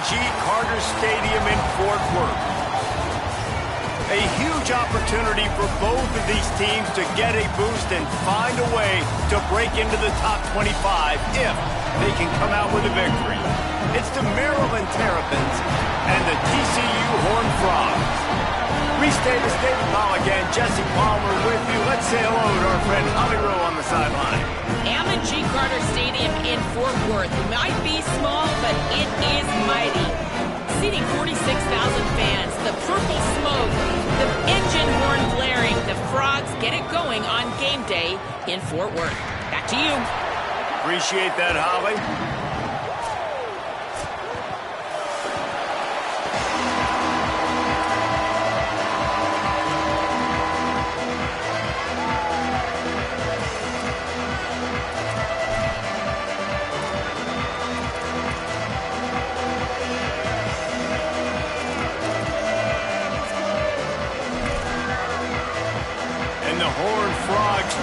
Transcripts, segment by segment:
G. Carter Stadium in Fort Worth. A huge opportunity for both of these teams to get a boost and find a way to break into the top 25 if they can come out with a victory. It's the Maryland Terrapins and the TCU Horned Frogs. Restate the state of ball again. Jesse Palmer with you. Let's say hello to our friend Holly Rowe on the sideline. Ammon G. Carter Stadium in Fort Worth. It might be small, but it is mighty. Seating 46,000 fans, the purple smoke, the engine horn blaring, the Frogs get it going on game day in Fort Worth. Back to you. Appreciate that, Holly.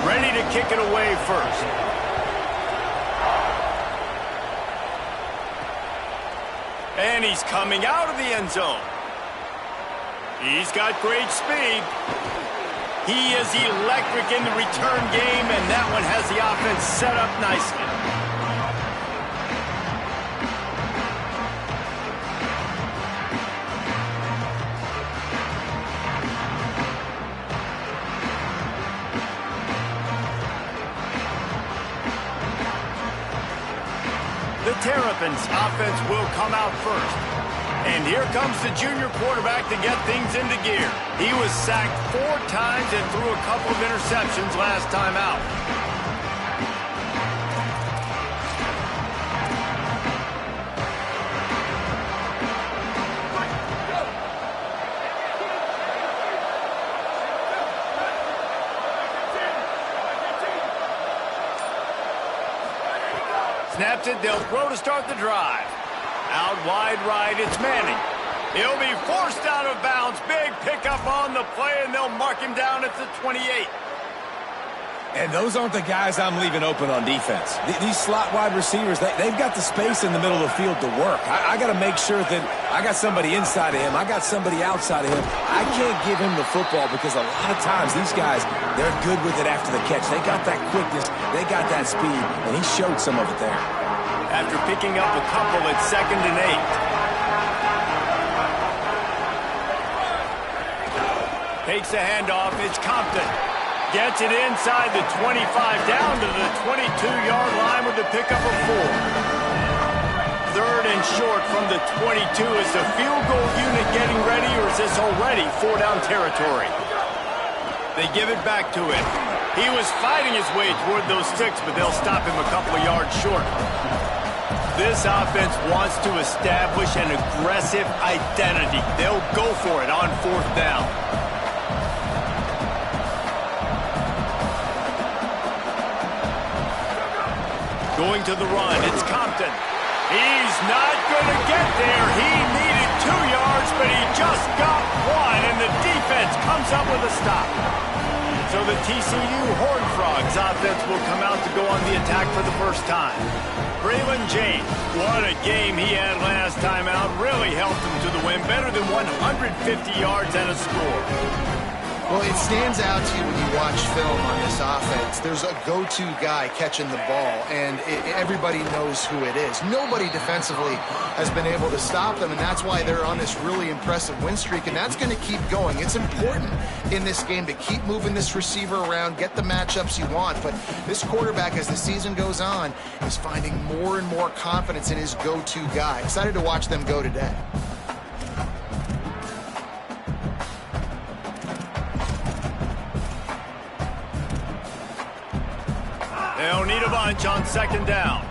Ready to kick it away first. And he's coming out of the end zone. He's got great speed. He is electric in the return game, and that one has the offense set up nicely. The Terrapins offense will come out first. And here comes the junior quarterback to get things into gear. He was sacked 4 times and threw a couple of interceptions last time out. Snaps it, they'll throw to start the drive. Out wide right, it's Manning. He'll be forced out of bounds. Big pickup on the play, and they'll mark him down at the 28. And those aren't the guys I'm leaving open on defense. These slot wide receivers, they've got the space in the middle of the field to work. I got to make sure that I got somebody inside of him. I got somebody outside of him. I can't give him the football because a lot of times these guys, they're good with it after the catch. They got that quickness. They got that speed, and he showed some of it there. After picking up a couple at 2nd and 8. Takes a handoff. It's Compton. Gets it inside the 25, down to the 22-yard line with the pickup of 4. 3rd and short from the 22. Is the field goal unit getting ready, or is this already 4-down territory? They give it back to him. He was fighting his way toward those sticks, but they'll stop him a couple of yards short. This offense wants to establish an aggressive identity. They'll go for it on 4th down. Going to the run, it's Compton. He's not going to get there. He needed 2 yards, but he just got 1, and the defense comes up with a stop. So the TCU Horned Frogs offense will come out to go on the attack for the first time. Braylon James, what a game he had last time out. Really helped him to the win. Better than 150 yards and a score. Well, it stands out to you when you watch film on this offense. There's a go-to guy catching the ball, and everybody knows who it is. Nobody defensively has been able to stop them, and that's why they're on this really impressive win streak, and that's going to keep going. It's important in this game to keep moving this receiver around, get the matchups you want, but this quarterback, as the season goes on, is finding more and more confidence in his go-to guy. Excited to watch them go today. They'll need a bunch on 2nd down.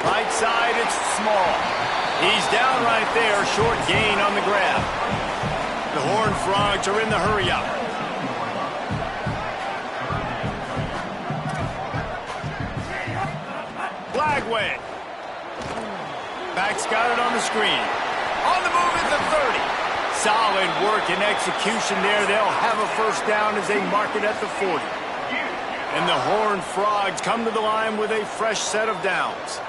Right side, it's Small. He's down right there, short gain on the grab. The Horned Frogs are in the hurry-up. Blagway. Back's got it on the screen. On the move at the 30. Solid work and execution there. They'll have a first down as they mark it at the 40. And the Horned Frogs come to the line with a fresh set of downs.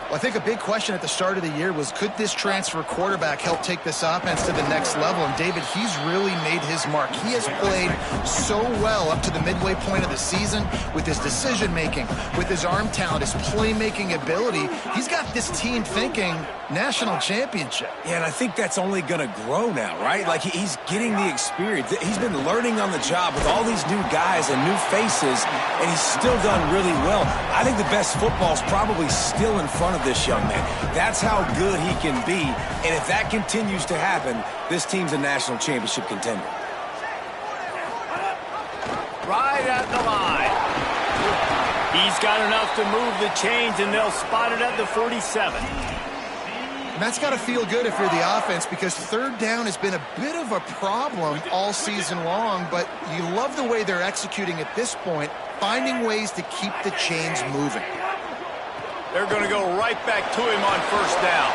Well, I think a big question at the start of the year was, could this transfer quarterback help take this offense to the next level? And David, he's really made his mark. He has played so well up to the midway point of the season with his decision-making, with his arm talent, his playmaking ability. He's got this team thinking national championship. Yeah, and I think that's only going to grow now, right? Like, he's getting the experience. He's been learning on the job with all these new guys and new faces, and he's still done really well. I think the best football's probably still in front of this young man. That's how good he can be, and if that continues to happen, this team's a national championship contender. Right at the line. He's got enough to move the chains, and they'll spot it at the 47. And that's got to feel good if you're the offense, because third down has been a bit of a problem all season long, but you love the way they're executing at this point, finding ways to keep the chains moving. They're going to go right back to him on first down.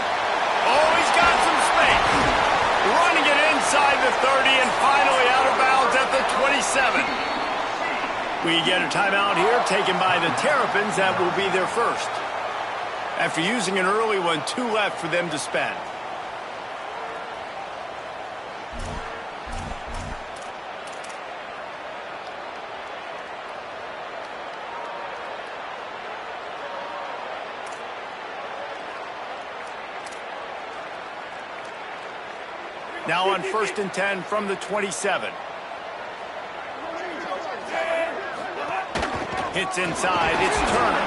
Oh, he's got some space. Running it inside the 30 and finally out of bounds at the 27. We get a timeout here taken by the Terrapins. That will be their first. After using an early one, 2 left for them to spend. Now on 1st and 10 from the 27. Hits inside. It's Turner.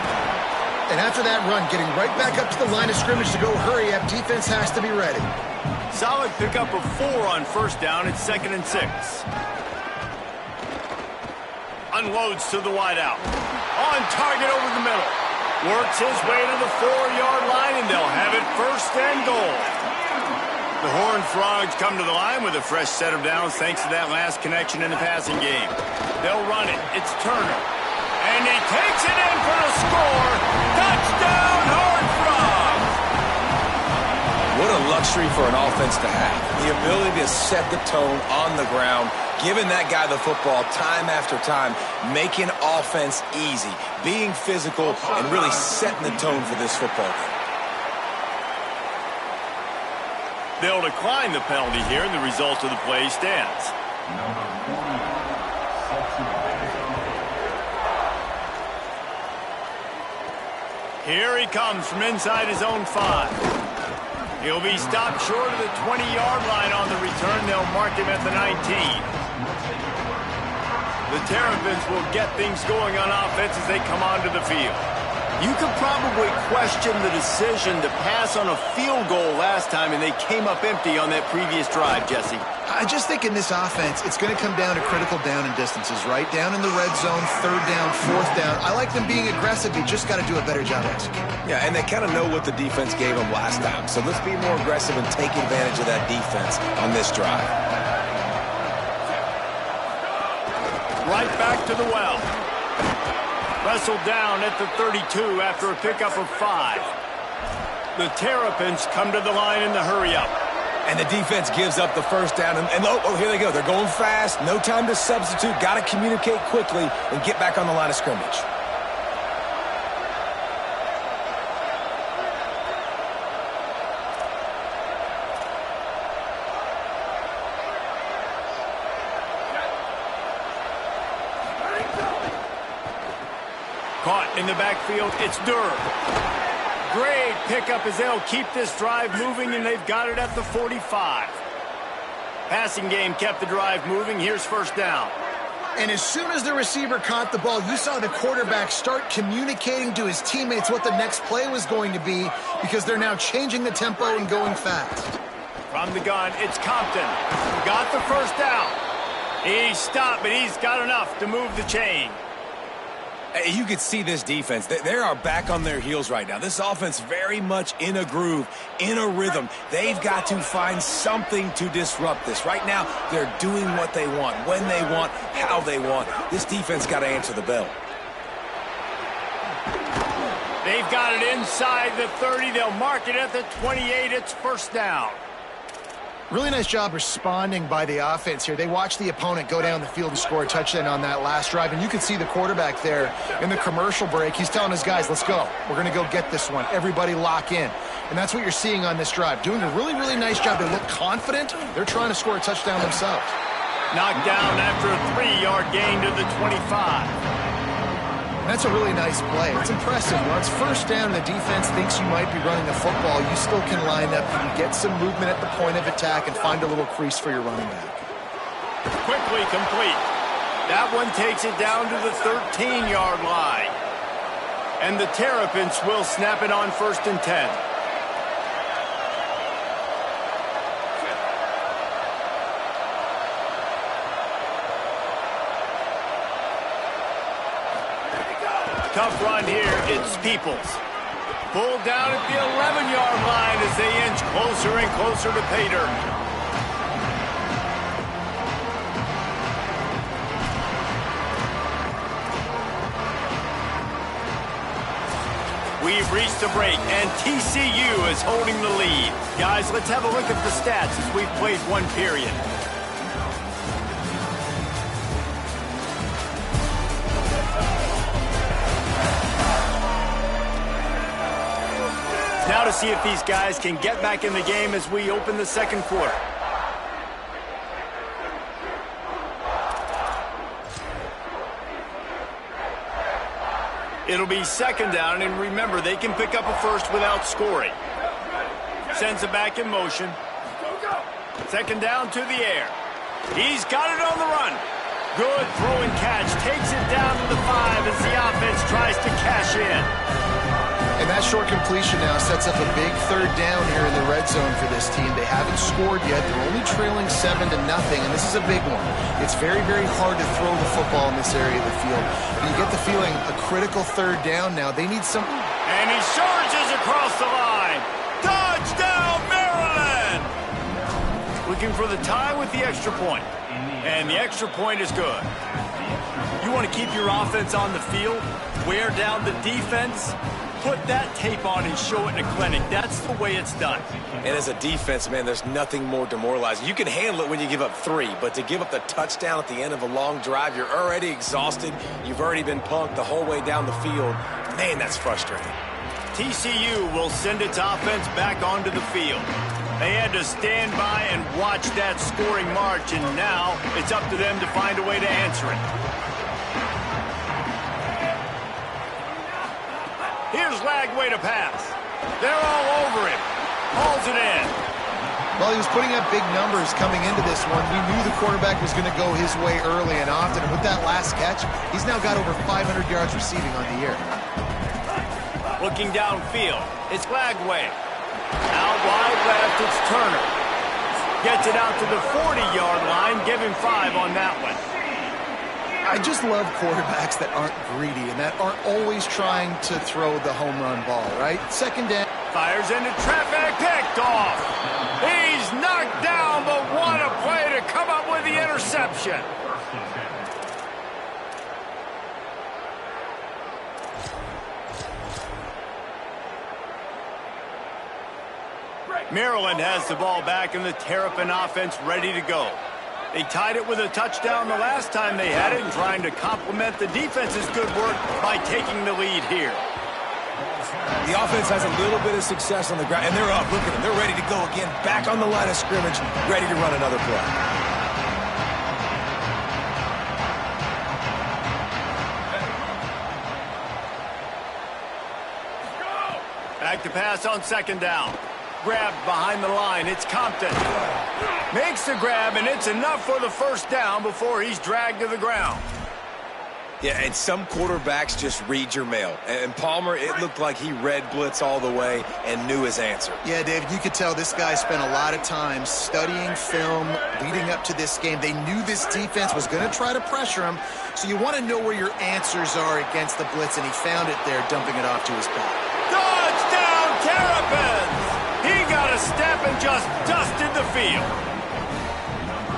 And after that run, getting right back up to the line of scrimmage to go hurry up, defense has to be ready. Solid pickup of 4 on first down. It's 2nd and 6. Unloads to the wideout. On target over the middle. Works his way to the 4-yard line, and they'll have it 1st and goal. The Horned Frogs come to the line with a fresh set of downs thanks to that last connection in the passing game. They'll run it. It's Turner. And he takes it in for the score. Touchdown, Horned Frogs! What a luxury for an offense to have. The ability to set the tone on the ground, giving that guy the football time after time, making offense easy, being physical, and really setting the tone for this football game. They'll decline the penalty here, and the result of the play stands. Here he comes from inside his own 5. He'll be stopped short of the 20-yard line on the return. They'll mark him at the 19. The Terrapins will get things going on offense as they come onto the field. You could probably question the decision to pass on a field goal last time, and they came up empty on that previous drive, Jesse. I just think in this offense, it's going to come down to critical down and distances, right? Down in the red zone, 3rd down, 4th down. I like them being aggressive. You just got to do a better job executing. Yeah, and they kind of know what the defense gave them last time. So let's be more aggressive and take advantage of that defense on this drive. Right back to the well. Wrestled down at the 32 after a pickup of 5. The Terrapins come to the line in the hurry-up. And the defense gives up the first down. And oh, here they go. They're going fast. No time to substitute. Got to communicate quickly and get back on the line of scrimmage. Caught in the backfield, it's Durr. Great pickup as they'll keep this drive moving, and they've got it at the 45. Passing game kept the drive moving. Here's first down. And as soon as the receiver caught the ball, you saw the quarterback start communicating to his teammates what the next play was going to be, because they're now changing the tempo and going fast. From the gun, it's Compton. Got the first down. He's stopped, but he's got enough to move the chain. You could see this defense. They are back on their heels right now. This offense very much in a groove, in a rhythm. They've got to find something to disrupt this. Right now, they're doing what they want, when they want, how they want. This defense got to answer the bell. They've got it inside the 30. They'll mark it at the 28. It's first down. Really nice job responding by the offense here. They watched the opponent go down the field and score a touchdown on that last drive, and you can see the quarterback there in the commercial break. He's telling his guys, let's go. We're going to go get this one. Everybody lock in. And that's what you're seeing on this drive. Doing a really, really nice job. They look confident. They're trying to score a touchdown themselves. Knocked down after a 3-yard gain to the 25. That's a really nice play. It's impressive. Once first down, the defense thinks you might be running the football. You still can line up. You can get some movement at the point of attack and find a little crease for your running back. Quickly complete. That one takes it down to the 13-yard line. And the Terrapins will snap it on 1st and 10. Tough run here. It's Peoples. Pulled down at the 11-yard line as they inch closer and closer to pay dirt. We've reached a break, and TCU is holding the lead. Guys, let's have a look at the stats as we've played one period. Now to see if these guys can get back in the game as we open the second quarter. It'll be second down, and remember, they can pick up a first without scoring. Sends it back in motion. Second down to the air. He's got it on the run. Good throw and catch. Takes it down to the 5 as the offense tries to cash in. And that short completion now sets up a big third down here in the red zone for this team. They haven't scored yet. They're only trailing 7-0, and this is a big one. It's very, very hard to throw the football in this area of the field. But you get the feeling a critical third down now. They need some... And he charges across the line. Touchdown, Maryland! Looking for the tie with the extra point. And the extra point is good. You want to keep your offense on the field, wear down the defense, put that tape on and show it in a clinic. That's the way it's done. And as a defense, man, there's nothing more demoralizing. You can handle it when you give up 3, but to give up the touchdown at the end of a long drive, you're already exhausted. You've already been punked the whole way down the field. Man, that's frustrating. TCU will send its offense back onto the field. They had to stand by and watch that scoring march, and now it's up to them to find a way to answer it. Here's Lagway to pass. They're all over him. Hauls it in. Well, he was putting up big numbers coming into this one. We knew the quarterback was going to go his way early and often. And with that last catch, he's now got over 500 yards receiving on the year. Looking downfield, it's Lagway. Out wide left, it's Turner. Gets it out to the 40-yard line. Give him 5 on that one. I just love quarterbacks that aren't greedy and that aren't always trying to throw the home run ball, right? Second down. Fires into traffic, picked off. He's knocked down, but what a play to come up with the interception. Maryland has the ball back and the Terrapin offense ready to go. They tied it with a touchdown the last time they had it and trying to complement the defense's good work by taking the lead here. The offense has a little bit of success on the ground, and they're up. Look at them. They're ready to go again, back on the line of scrimmage, ready to run another play. Back to pass on second down. Grabbed behind the line. It's Compton. Makes the grab, and it's enough for the first down before he's dragged to the ground. Yeah, and some quarterbacks just read your mail. And Palmer, it looked like he read blitz all the way and knew his answer. Yeah, David, you could tell this guy spent a lot of time studying film leading up to this game. They knew this defense was going to try to pressure him, so you want to know where your answers are against the blitz, and he found it there, dumping it off to his back. Touchdown, Terrapins! He got a step and just dusted the field.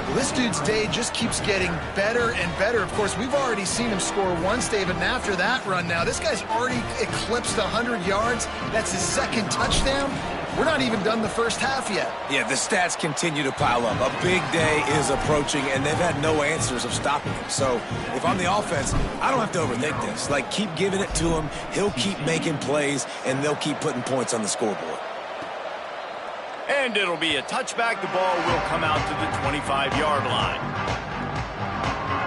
Well, this dude's day just keeps getting better and better. Of course, we've already seen him score once, David, and after that run now, this guy's already eclipsed 100 yards. That's his second touchdown. We're not even done the first half yet. Yeah, the stats continue to pile up. A big day is approaching, and they've had no answers of stopping him. So if I'm the offense, I don't have to overthink this. Like, keep giving it to him. He'll keep making plays, and they'll keep putting points on the scoreboard. And it'll be a touchback. The ball will come out to the 25-yard line.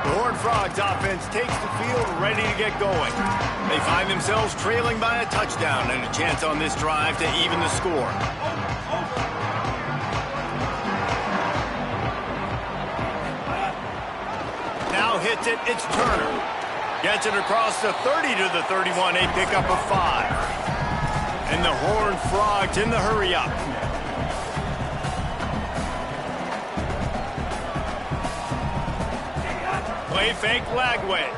The Horned Frogs offense takes the field, ready to get going. They find themselves trailing by a touchdown and a chance on this drive to even the score. Now hits it, it's Turner. Gets it across the 30 to the 31, a pickup of 5. And the Horned Frogs in the hurry-up. Play fake Lagway.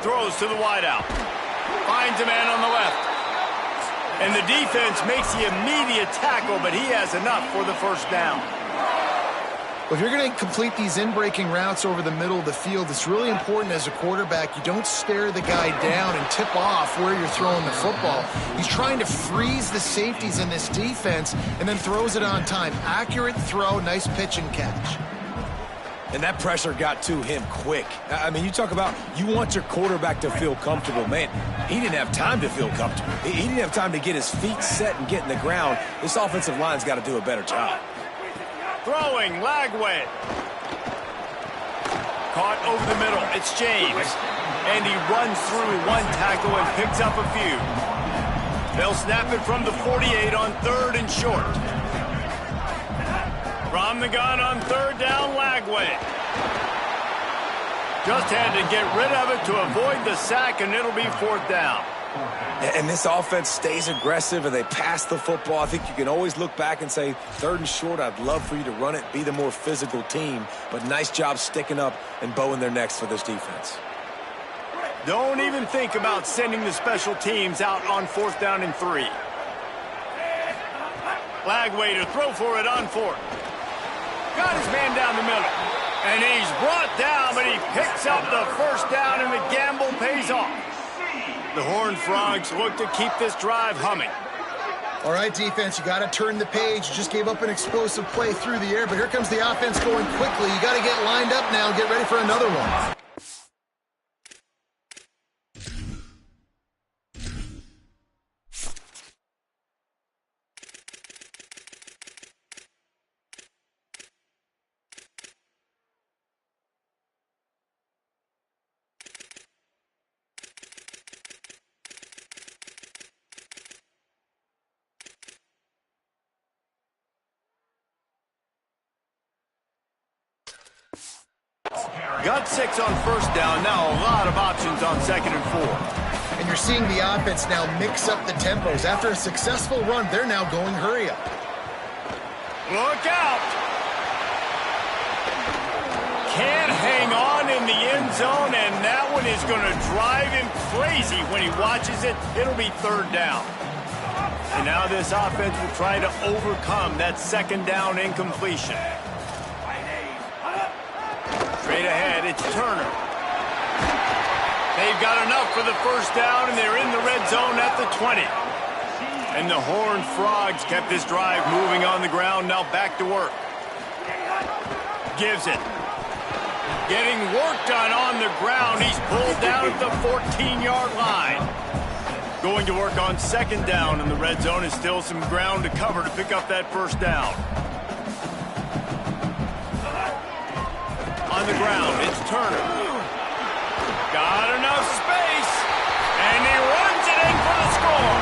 Throws to the wideout. Finds a man on the left. And the defense makes the immediate tackle, but he has enough for the first down. Well, if you're going to complete these in-breaking routes over the middle of the field, it's really important as a quarterback you don't stare the guy down and tip off where you're throwing the football. He's trying to freeze the safeties in this defense and then throws it on time. Accurate throw, nice pitch and catch. And that pressure got to him quick. I mean, you talk about you want your quarterback to feel comfortable. Man, he didn't have time to feel comfortable. He didn't have time to get his feet set and get in the ground. This offensive line's got to do a better job. Throwing, Lagway. Caught over the middle. It's James. And he runs through one tackle and picks up a few. They'll snap it from the 48 on 3rd and short. From the gun on 3rd down, Lagway. Just had to get rid of it to avoid the sack, and it'll be 4th down. And this offense stays aggressive, and they pass the football. I think you can always look back and say, 3rd and short, I'd love for you to run it, be the more physical team. But nice job sticking up and bowing their necks for this defense. Don't even think about sending the special teams out on 4th down and 3. Lagway to throw for it on 4th. Got his man down the middle. And he's brought down, but he picks up the first down, and the gamble pays off. The Horned Frogs look to keep this drive humming. All right, defense, you got to turn the page. You just gave up an explosive play through the air, but here comes the offense going quickly. You got to get lined up now and get ready for another one. Got 6 on 1st down. Now a lot of options on 2nd and 4. And you're seeing the offense now mix up the tempos. After a successful run, they're now going hurry up. Look out! Can't hang on in the end zone, and that one is going to drive him crazy when he watches it. It'll be 3rd down. And now this offense will try to overcome that 2nd down incompletion. Straight ahead, it's Turner. They've got enough for the first down, and they're in the red zone at the 20. And the Horned Frogs kept this drive moving on the ground, now back to work. Gives it. Getting work done on the ground. He's pulled down at the 14-yard line. Going to work on 2nd down, and the red zone is still some ground to cover to pick up that first down. On the ground, it's Turner. Got enough space, and he runs it in for the score.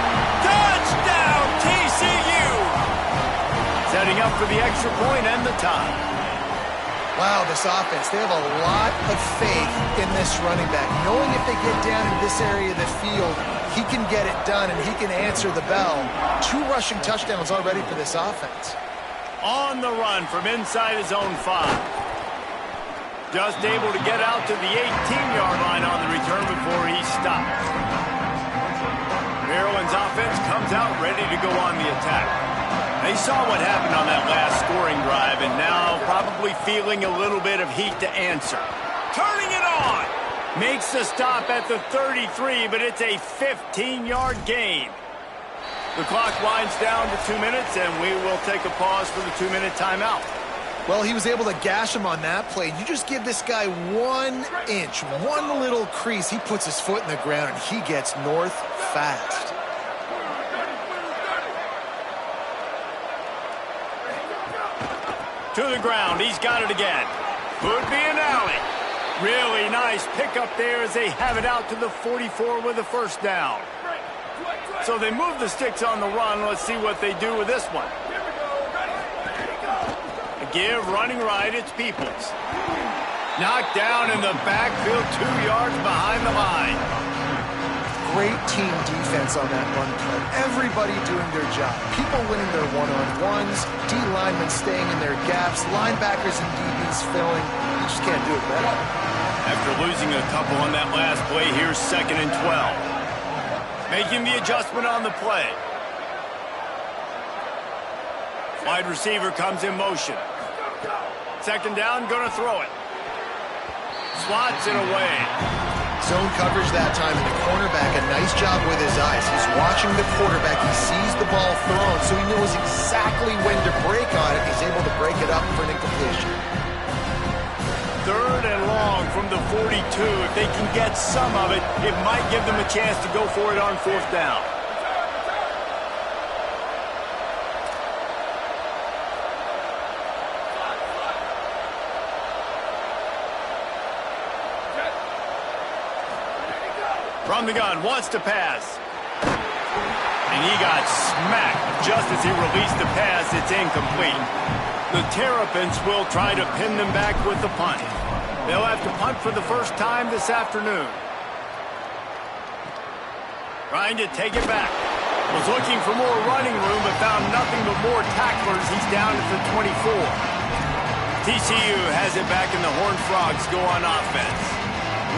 Touchdown, TCU! Setting up for the extra point and the tie. Wow, this offense, they have a lot of faith in this running back. Knowing if they get down in this area of the field, he can get it done and he can answer the bell. 2 rushing touchdowns already for this offense. On the run from inside his own 5. Just able to get out to the 18-yard line on the return before he stops. Maryland's offense comes out ready to go on the attack. They saw what happened on that last scoring drive, and now probably feeling a little bit of heat to answer. Turning it on! Makes the stop at the 33, but it's a 15-yard gain. The clock winds down to 2 minutes, and we will take a pause for the 2-minute timeout. Well, he was able to gash him on that play. You just give this guy 1 inch, one little crease. He puts his foot in the ground, and he gets north fast. To the ground. He's got it again. Could be an alley. Really nice pickup there as they have it out to the 44 with a first down. So they move the sticks on the run. Let's see what they do with this one. A give, running right, it's Peoples. Knocked down in the backfield, 2 yards behind the line. Great team defense on that run play. Everybody doing their job. People winning their one-on-ones, D linemen staying in their gaps, linebackers and DBs filling. You just can't do it better. After losing a couple on that last play, here's 2nd and 12. Making the adjustment on the play. Wide receiver comes in motion. 2nd down, gonna throw it. Slots it away. Zone coverage that time, and the cornerback, a nice job with his eyes. He's watching the quarterback. He sees the ball thrown, so he knows exactly when to break on it. He's able to break it up for an incompletion. 3rd and long from the 42. If they can get some of it, it might give them a chance to go for it on 4th down. From the gun, wants to pass. And he got smacked just as he released the pass. It's incomplete. The Terrapins will try to pin them back with the punt. They'll have to punt for the first time this afternoon. Trying to take it back. Was looking for more running room, but found nothing but more tacklers. He's down at the 24. TCU has it back, and the Horned Frogs go on offense.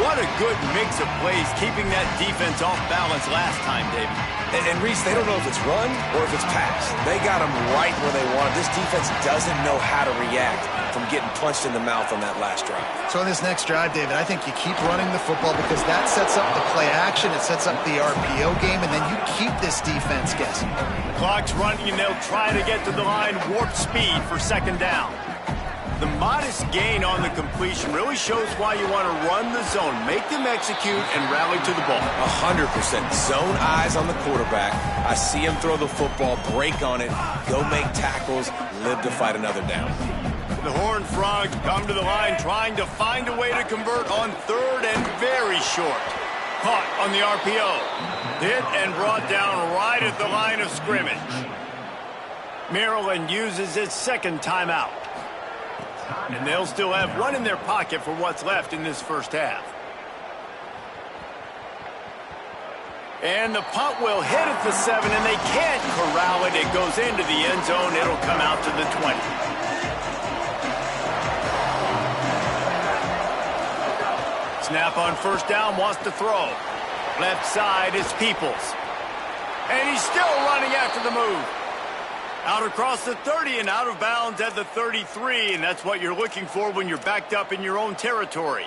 What a good mix of plays, keeping that defense off balance last time, David. And Reese, they don't know if it's run or if it's pass. They got them right where they want it. This defense doesn't know how to react from getting punched in the mouth on that last drive. So on this next drive, David, I think you keep running the football because that sets up the play action, it sets up the RPO game, and then you keep this defense guessing. Clock's running, and they'll try to get to the line, warp speed for 2nd down. The modest gain on the completion really shows why you want to run the zone, make them execute, and rally to the ball. 100%. Zone eyes on the quarterback. I see him throw the football, break on it, go make tackles, live to fight another down. The Horned Frogs come to the line trying to find a way to convert on 3rd and very short. Caught on the RPO. Hit and brought down right at the line of scrimmage. Maryland uses its 2nd timeout. And they'll still have one in their pocket for what's left in this first half. And the punt will hit at the 7, and they can't corral it. It goes into the end zone. It'll come out to the 20. Snap on 1st down, wants to throw. Left side is Peoples. And he's still running after the move. Out across the 30 and out of bounds at the 33, and that's what you're looking for when you're backed up in your own territory.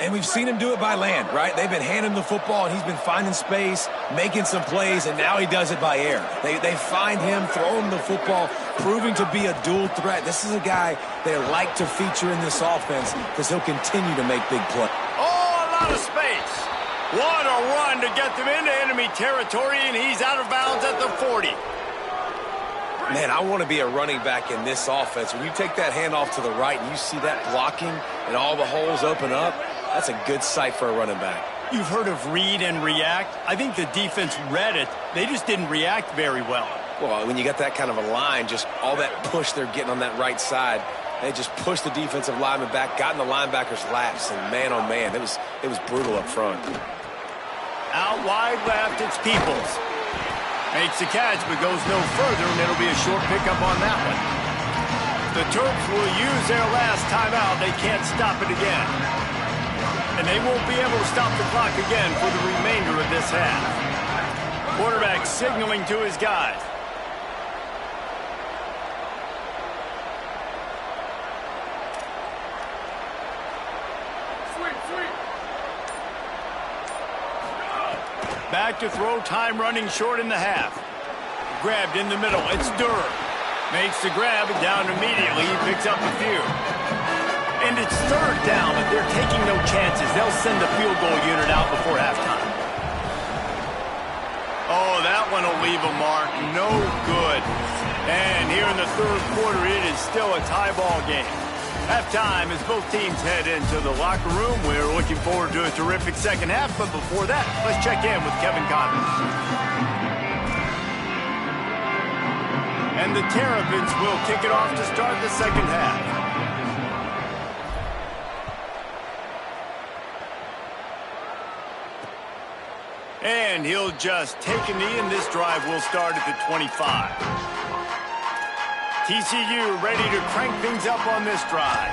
And we've seen him do it by land, right? They've been handing the football, and he's been finding space, making some plays, and now he does it by air. They find him, throw him the football, proving to be a dual threat. This is a guy they like to feature in this offense because he'll continue to make big plays. Oh, a lot of space. What a run to get them into enemy territory, and he's out of bounds at the 40. Man, I want to be a running back in this offense. When you take that handoff to the right and you see that blocking and all the holes open up, that's a good sight for a running back. You've heard of read and react. I think the defense read it. They just didn't react very well. Well, when you got that kind of a line, just all that push they're getting on that right side, they just pushed the defensive lineman back, got in the linebacker's laps, and man, oh man, it was brutal up front. Out wide left, it's Peoples. Makes the catch, but goes no further, and it'll be a short pickup on that one. The Terps will use their last timeout. They can't stop it again. And they won't be able to stop the clock again for the remainder of this half. Quarterback signaling to his guys. Back to throw, time running short in the half. Grabbed in the middle, it's Durr. Makes the grab and down immediately, he picks up a few. And it's third down, but they're taking no chances. They'll send the field goal unit out before halftime. Oh, that one will leave a mark. No good. And here in the third quarter, it is still a tie ball game. Halftime as both teams head into the locker room. We're looking forward to a terrific second half, but before that, let's check in with Kevin Conner. And the Terrapins will kick it off to start the second half. And he'll just take a knee, and this drive will start at the 25. TCU ready to crank things up on this drive.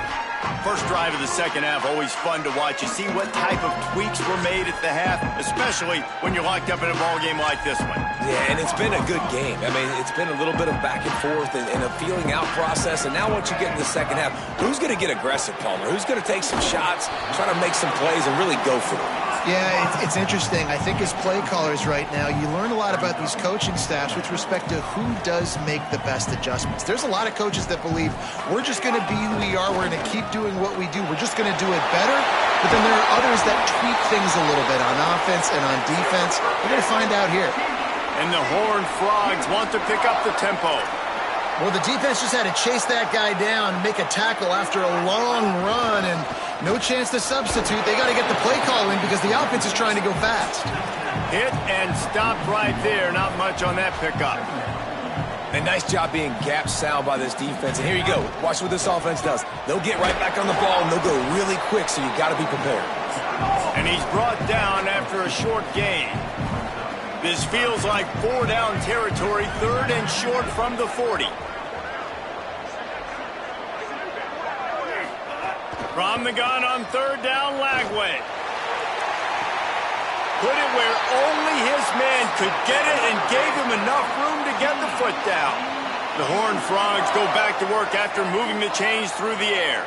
First drive of the second half, always fun to watch. You see what type of tweaks were made at the half, especially when you're locked up in a ball game like this one. Yeah, and it's been a good game. I mean, it's been a little bit of back and forth and a feeling out process. And now once you get in the second half, who's going to get aggressive, Palmer? Who's going to take some shots, try to make some plays, and really go for it? Yeah, it's interesting. I think as play callers right now, you learn a lot about these coaching staffs with respect to who does make the best adjustments. There's a lot of coaches that believe we're just going to be who we are. We're going to keep doing what we do. We're just going to do it better. But then there are others that tweak things a little bit on offense and on defense. We're going to find out here. And the Horned Frogs want to pick up the tempo. Well, the defense just had to chase that guy down, make a tackle after a long run, and no chance to substitute. They got to get the play call in because the offense is trying to go fast. Hit and stopped right there. Not much on that pickup. And nice job being gap sound by this defense. And here you go. Watch what this offense does. They'll get right back on the ball, and they'll go really quick, so you got to be prepared. And he's brought down after a short gain. This feels like 4-down territory, third and short from the 40. From the gun on third down, Lagway. Put it where only his man could get it and gave him enough room to get the foot down. The Horned Frogs go back to work after moving the chains through the air.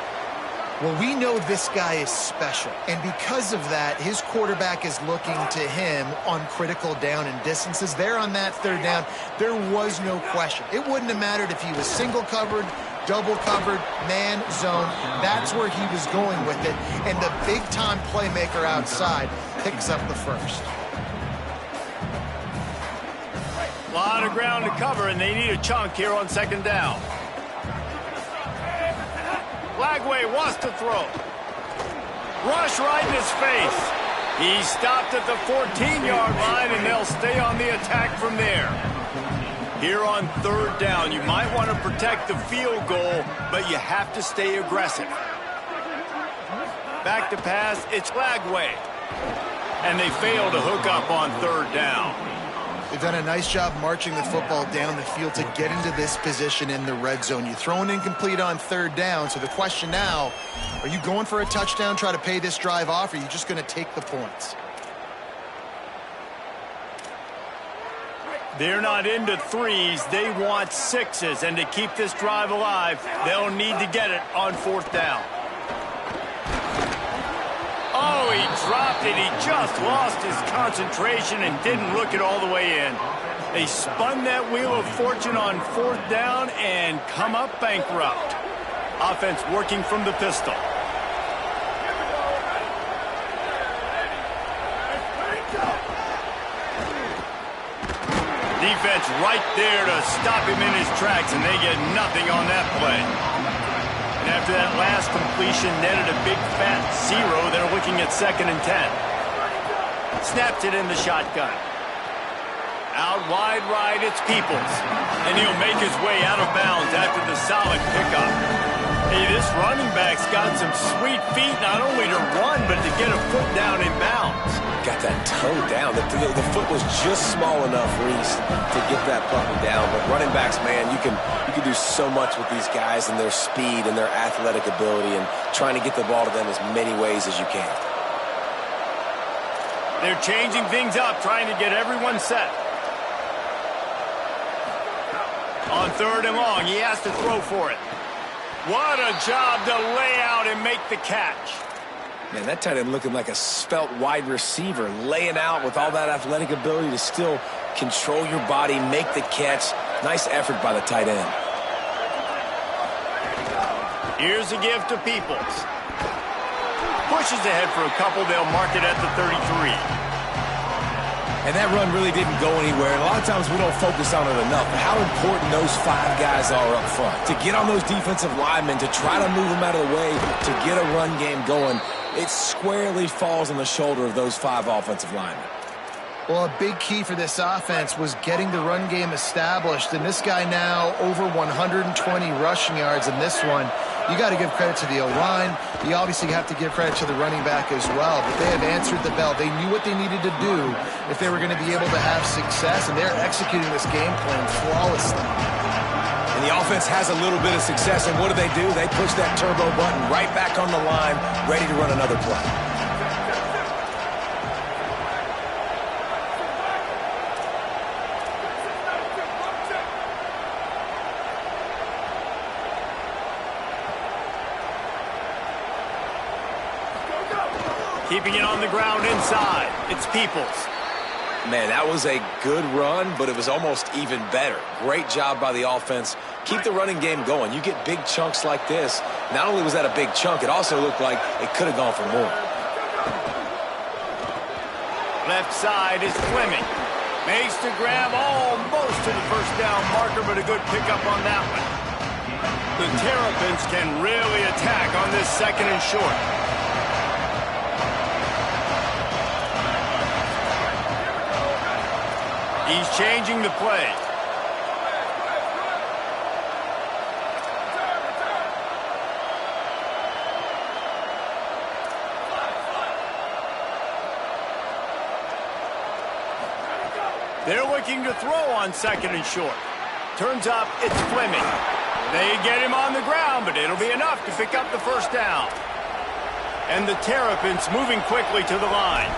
Well, we know this guy is special, and because of that, his quarterback is looking to him on critical down and distances. There on that third down, there was no question. It wouldn't have mattered if he was single covered, double covered, man, zone. That's where he was going with it, and the big-time playmaker outside picks up the first. A lot of ground to cover, and they need a chunk here on second down. Lagway wants to throw. Rush right in his face. He stopped at the 14-yard line, and they'll stay on the attack from there. Here on third down, you might want to protect the field goal, but you have to stay aggressive. Back to pass, it's Lagway. And they fail to hook up on third down. They've done a nice job marching the football down the field to get into this position in the red zone. You throw an incomplete on third down, so the question now, are you going for a touchdown, try to pay this drive off, or are you just going to take the points? They're not into threes, they want sixes, and to keep this drive alive, they'll need to get it on fourth down. Oh, he dropped it. He just lost his concentration and didn't look it all the way in. They spun that wheel of fortune on fourth down and come up bankrupt. Offense working from the pistol. Defense right there to stop him in his tracks, and they get nothing on that play. And after that last completion netted a big fat 0, they're looking at 2nd and 10. Snaps it in the shotgun. Out wide right, it's Peoples. And he'll make his way out of bounds after the solid pickup. Hey, this running back's got some sweet feet, not only to run, but to get a foot down in bounds. Got that toe down. The foot was just small enough, Reese, to get that puppy down. But running backs, man, you can do so much with these guys and their speed and their athletic ability and trying to get the ball to them as many ways as you can. They're changing things up, trying to get everyone set. On third and long, he has to throw for it. What a job to lay out and make the catch. Man, that tight end looking like a spelt wide receiver, laying out with all that athletic ability to still control your body, make the catch. Nice effort by the tight end. Here's a give to Peoples. Pushes ahead for a couple. They'll mark it at the 33. And that run really didn't go anywhere. And a lot of times we don't focus on it enough. But how important those 5 guys are up front. To get on those defensive linemen, to try to move them out of the way, to get a run game going, it squarely falls on the shoulder of those 5 offensive linemen. Well, a big key for this offense was getting the run game established. And this guy now over 120 rushing yards in this one. You got to give credit to the O-line. You obviously have to give credit to the running back as well. But they have answered the bell. They knew what they needed to do if they were going to be able to have success. And they're executing this game plan flawlessly. And the offense has a little bit of success. And what do? They push that turbo button right back on the line, ready to run another play. Keeping it on the ground inside. It's Peoples. Man, that was a good run, but it was almost even better. Great job by the offense. Keep the running game going. You get big chunks like this. Not only was that a big chunk, it also looked like it could have gone for more. Left side is Fleming. Makes the grab almost to the first down marker, but a good pickup on that one. The Terrapins can really attack on this 2nd and short. He's changing the play. They're looking to throw on 2nd and short. Turns up, it's Fleming. They get him on the ground, but it'll be enough to pick up the first down. And the Terrapins moving quickly to the line.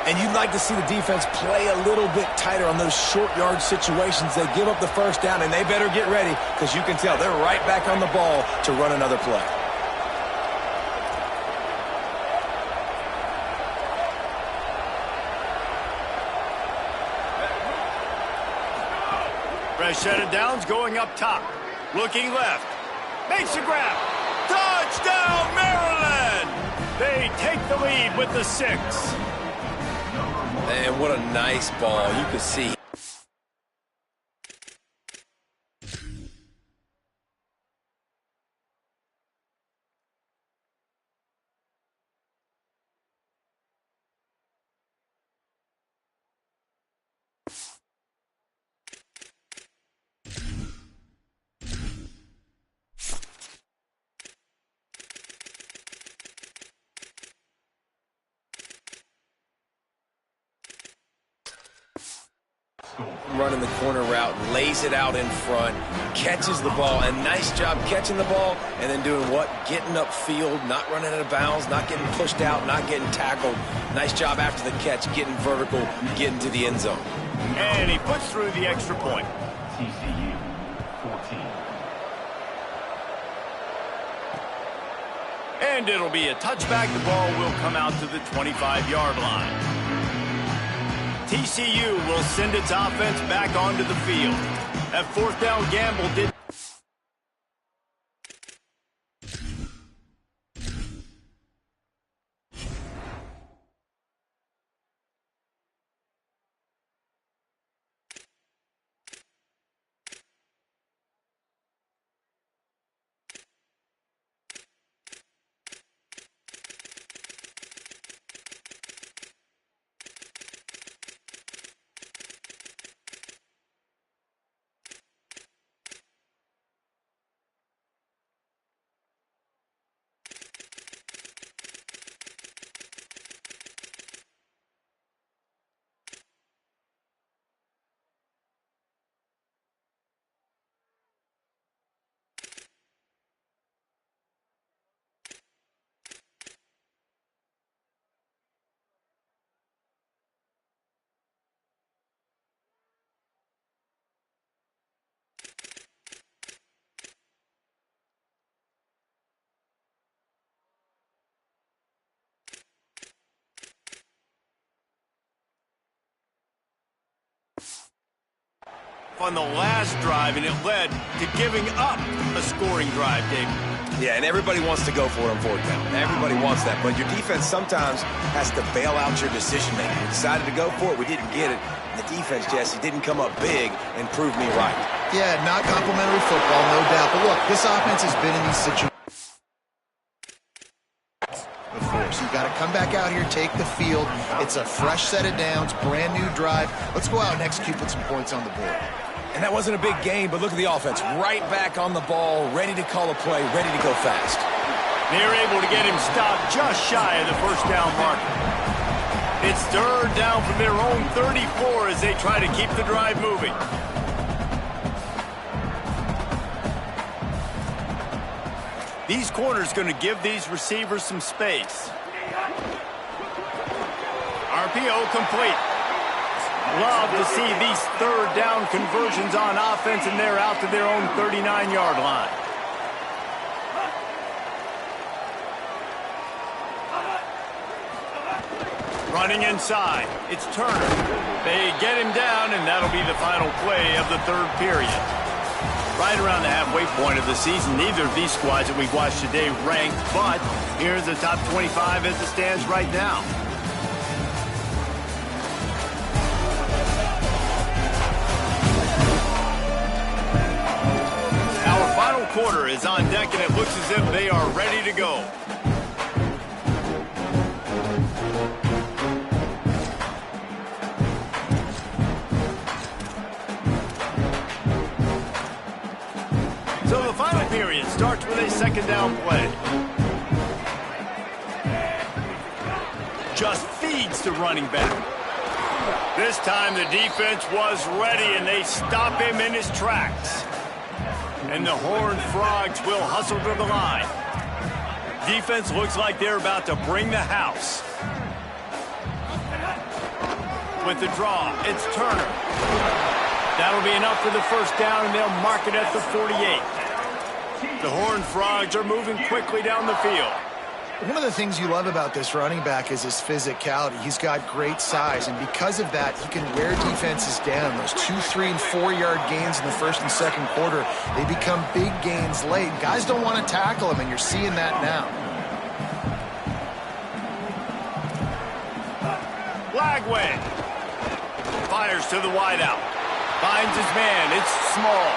And you'd like to see the defense play a little bit tighter on those short yard situations. They give up the first down, and they better get ready because you can tell they're right back on the ball to run another play. Fresh set of downs going up top. Looking left. Makes a grab. Touchdown, Maryland! They take the lead with the 6. Man, what a nice ball. You could see. Running the corner route, lays it out in front, catches the ball, and nice job catching the ball, and then doing what? Getting upfield, not running out of bounds, not getting pushed out, not getting tackled. Nice job after the catch, getting vertical, getting to the end zone. And he puts through the extra point. TCU 14. And it'll be a touchback. The ball will come out to the 25-yard line. TCU will send its offense back onto the field. That 4th down gamble did. On the last drive, and it led to giving up a scoring drive, Dave. Yeah, and everybody wants to go for it on fourth down. Everybody wants that, but your defense sometimes has to bail out your decision-making. We decided to go for it. We didn't get it. The defense, Jesse, didn't come up big and prove me right. Yeah, not complimentary football, no doubt. But look, this offense has been in these situations before, so you got to come back out here, take the field. It's a fresh set of downs, brand new drive. Let's go out and execute with some points on the board. And that wasn't a big gain, but look at the offense. Right back on the ball, ready to call a play, ready to go fast. They're able to get him stopped just shy of the first down mark. It's third down from their own 34 as they try to keep the drive moving. These corners going to give these receivers some space. RPO complete. Love to see these third down conversions on offense, and they're out to their own 39-yard line. Running inside, it's Turner. They get him down, and that'll be the final play of the third period. Right around the halfway point of the season, neither of these squads that we've watched today ranked, but here's the top 25 as it stands right now. Our final quarter is on deck, and it looks as if they are ready to go. So the final period starts with a second down play. Just feeds the running back. This time the defense was ready, and they stop him in his tracks. And the Horned Frogs will hustle to the line. Defense looks like they're about to bring the house. With the draw, it's Turner. That'll be enough for the first down, and they'll mark it at the 48. The Horned Frogs are moving quickly down the field. One of the things you love about this running back is his physicality. He's got great size, and because of that, he can wear defenses down. Those 2, 3, and 4-yard gains in the first and second quarter, they become big gains late. Guys don't want to tackle him, and you're seeing that now. Lagway fires to the wideout. Finds his man. It's Small.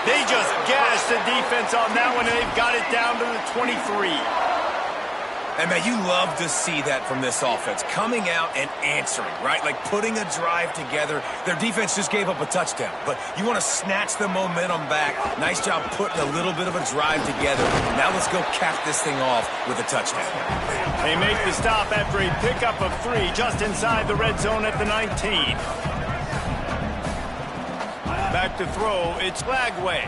They just gashed the defense on that one, and they've got it down to the 23. And, man, you love to see that from this offense. Coming out and answering, right? Like putting a drive together. Their defense just gave up a touchdown. But you want to snatch the momentum back. Nice job putting a little bit of a drive together. Now let's go cap this thing off with a touchdown. They make the stop after a pickup of 3 just inside the red zone at the 19. Back to throw, it's Lagway.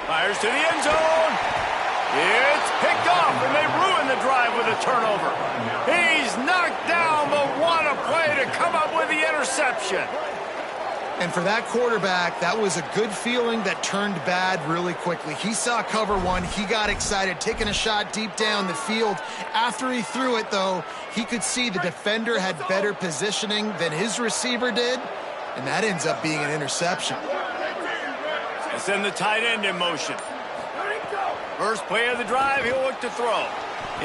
Fires to the end zone. It's picked off, and they ruin the drive with a turnover. He's knocked down, but what a play to come up with the interception. And for that quarterback, that was a good feeling that turned bad really quickly. He saw cover one. He got excited, taking a shot deep down the field. After he threw it, though, he could see the defender had better positioning than his receiver did, and that ends up being an interception. They send the tight end in motion. First play of the drive, he'll look to throw.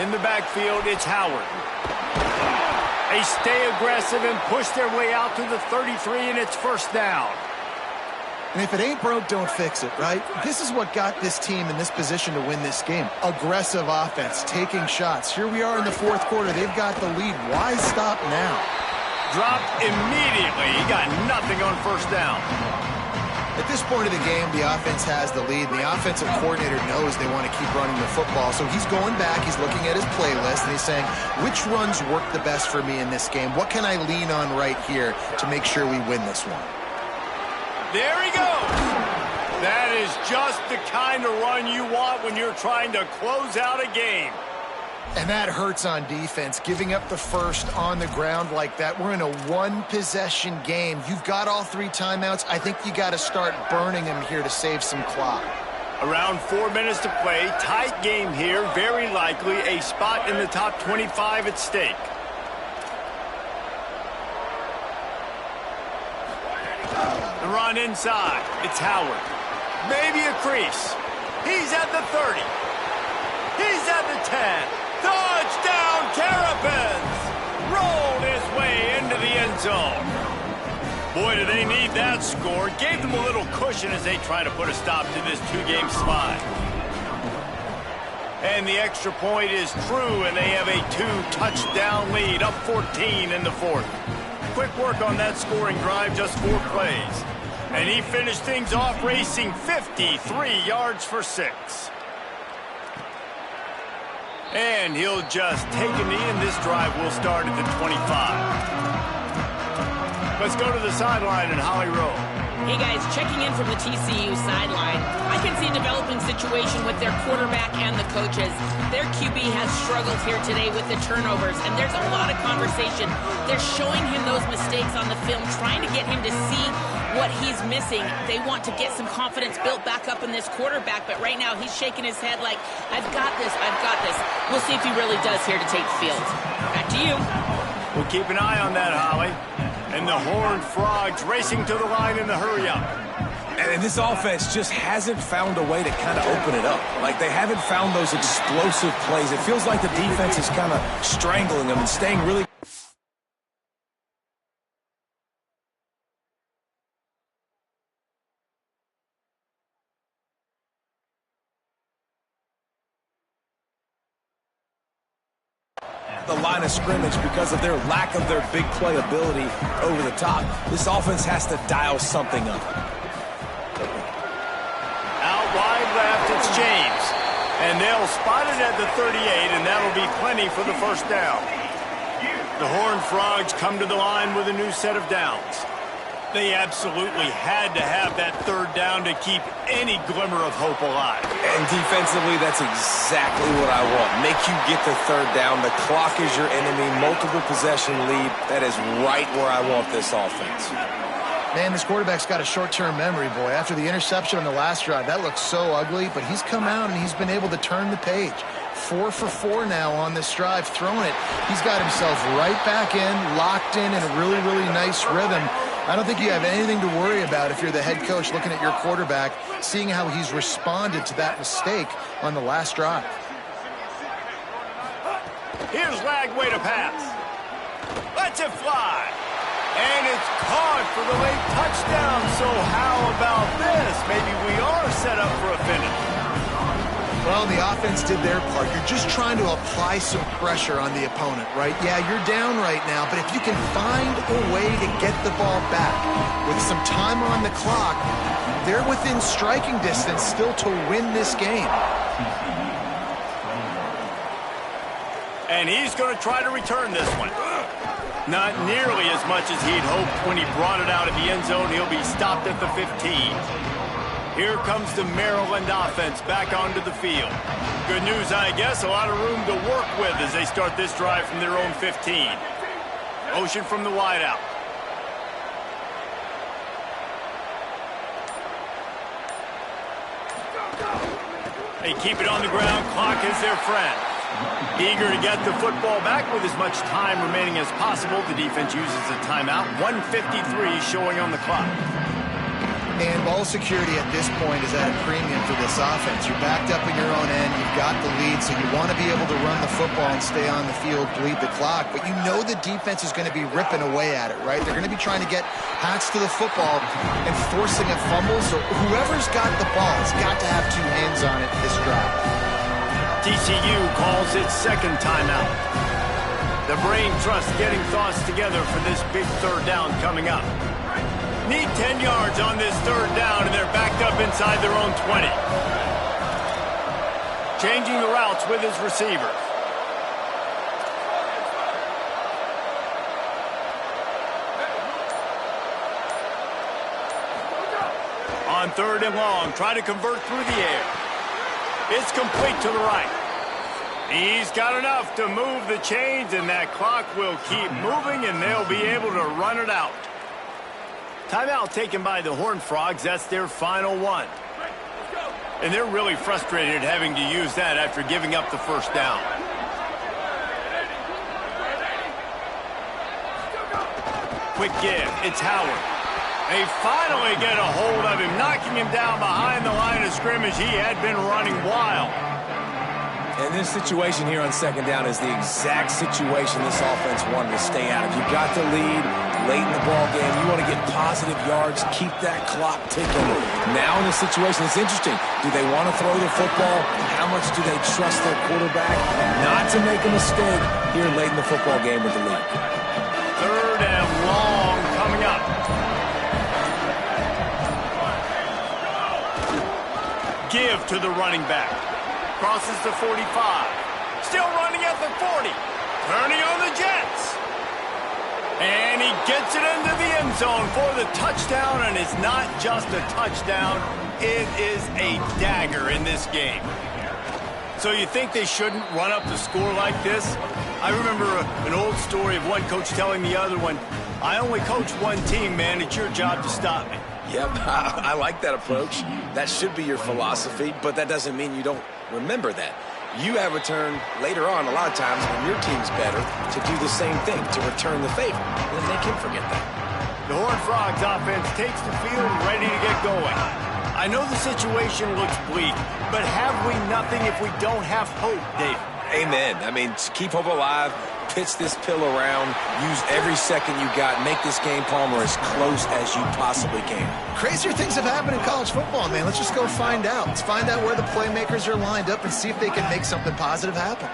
In the backfield, it's Howard. They stay aggressive and push their way out to the 33, and it's first down. And if it ain't broke, don't fix it, right? This is what got this team in this position to win this game. Aggressive offense, taking shots. Here we are in the fourth quarter. They've got the lead. Why stop now? Dropped immediately. He got nothing on first down. At this point of the game, the offense has the lead, and the offensive coordinator knows they want to keep running the football. So he's going back, he's looking at his playlist, and he's saying, which runs work the best for me in this game? What can I lean on right here to make sure we win this one? There he goes. That is just the kind of run you want when you're trying to close out a game. And that hurts on defense, giving up the first on the ground like that. We're in a one-possession game. You've got all 3 timeouts. I think you got to start burning them here to save some clock. Around 4 minutes to play. Tight game here. Very likely a spot in the top 25 at stake. The run inside. It's Howard. Maybe a crease. He's at the 30. He's at the 10. Touchdown, Terrapins! Rolled his way into the end zone. Boy, do they need that score. Gave them a little cushion as they try to put a stop to this two-game slide. And the extra point is true, and they have a 2-touchdown lead, up 14 in the fourth. Quick work on that scoring drive, just 4 plays. And he finished things off racing 53 yards for 6. And he'll just take a knee, and this drive will start at the 25. Let's go to the sideline in Holly Rowe. Hey guys, checking in from the TCU sideline. I can see a developing situation with their quarterback and the coaches. Their QB has struggled here today with the turnovers, and there's a lot of conversation. They're showing him those mistakes on the film, trying to get him to see what he's missing. They want to get some confidence built back up in this quarterback, but right now he's shaking his head like, I've got this, I've got this. We'll see if he really does here to take the field. Back to you. We'll keep an eye on that, Holly. And the Horned Frogs racing to the line in the hurry-up. And this offense just hasn't found a way to kind of open it up. Like, they haven't found those explosive plays. It feels like the defense is kind of strangling them and staying really... the line of scrimmage because of their lack of their big play ability over the top. This offense has to dial something up. Out wide left, it's James. And they'll spot it at the 38, and that'll be plenty for the first down. The Horned Frogs come to the line with a new set of downs. They absolutely had to have that third down to keep any glimmer of hope alive. And defensively, that's exactly what I want. Make you get the third down. The clock is your enemy. Multiple possession lead. That is right where I want this offense. Man, this quarterback's got a short-term memory, boy. After the interception on the last drive, that looked so ugly, but he's come out and he's been able to turn the page. 4 for 4 now on this drive, throwing it. He's got himself right back in, locked in a really, really nice rhythm. I don't think you have anything to worry about if you're the head coach looking at your quarterback, seeing how he's responded to that mistake on the last drive. Here's Lagway to pass. Lets it fly. And it's caught for the late touchdown. So how about this? Maybe we are set up for a finish. Well, the offense did their part. You're just trying to apply some pressure on the opponent, right? Yeah, you're down right now, but if you can find a way to get the ball back with some time on the clock, they're within striking distance still to win this game. And he's going to try to return this one. Not nearly as much as he'd hoped when he brought it out of the end zone. He'll be stopped at the 15. Here comes the Maryland offense back onto the field. Good news, I guess, a lot of room to work with as they start this drive from their own 15. Motion from the wideout. They keep it on the ground. Clock is their friend. Eager to get the football back with as much time remaining as possible. The defense uses a timeout. 1:53 showing on the clock. And ball security at this point is at a premium for this offense. You're backed up in your own end. You've got the lead, so you want to be able to run the football and stay on the field, bleed the clock. But you know the defense is going to be ripping away at it, right? They're going to be trying to get Hats to the football and forcing a fumble. So whoever's got the ball has got to have 2 hands on it this drive. TCU calls its second timeout. The brain trust getting thoughts together for this big third down coming up. Need 10 yards on this third down, and they're backed up inside their own 20. Changing the routes with his receiver. On third and long, try to convert through the air. It's complete to the right. He's got enough to move the chains, and that clock will keep moving, and they'll be able to run it out. Timeout taken by the Horned Frogs. That's their final one. And they're really frustrated having to use that after giving up the first down. Quick give. It's Howard. They finally get a hold of him, knocking him down behind the line of scrimmage. He had been running wild. And this situation here on second down is the exact situation this offense wanted to stay out of. You got the lead late in the ball game. You want to get positive yards, keep that clock ticking. Now in this situation, it's interesting. Do they want to throw the football? How much do they trust their quarterback not to make a mistake here late in the football game with the lead? Third and long coming up. Give to the running back. Crosses the 45. Still running at the 40. Turning on the Jets. And he gets it into the end zone for the touchdown. And it's not just a touchdown. It is a dagger in this game. So you think they shouldn't run up the score like this? I remember an old story of one coach telling the other one, I only coach one team, man. It's your job to stop me. Yep, I like that approach. That should be your philosophy, but that doesn't mean you don't remember that. You have a turn later on, a lot of times, when your team's better, to do the same thing, to return the favor. Then they can forget that. The Horned Frogs offense takes the field ready to get going. I know the situation looks bleak, but have we nothing if we don't have hope, Dave? Amen. I mean, keep hope alive, pitch this pill around, use every second you got, make this game, Palmer, as close as you possibly can. Crazier things have happened in college football, man. Let's just go find out. Let's find out where the playmakers are lined up and see if they can make something positive happen.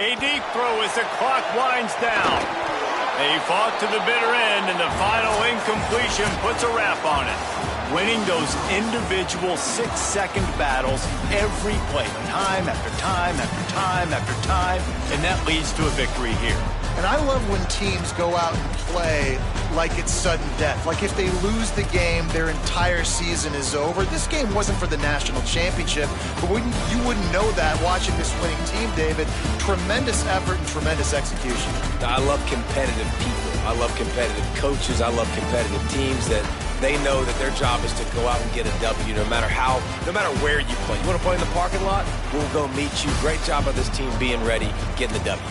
A deep throw as the clock winds down. They fought to the bitter end, and the final incompletion puts a wrap on it. Winning those individual 6-second battles every play, time after time after time after time, and that leads to a victory here. And I love when teams go out and play like it's sudden death. Like if they lose the game, their entire season is over. This game wasn't for the national championship, but you wouldn't know that watching this winning team, David. Tremendous effort and tremendous execution. I love competitive people. I love competitive coaches. I love competitive teams that they know that their job is to go out and get a W no matter where you play. You want to play in the parking lot? We'll go meet you. Great job of this team being ready, getting the W.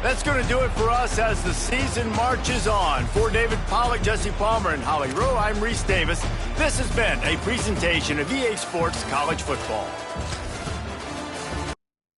That's going to do it for us as the season marches on. For David Pollack, Jesse Palmer, and Holly Rowe, I'm Reese Davis. This has been a presentation of EA Sports College Football.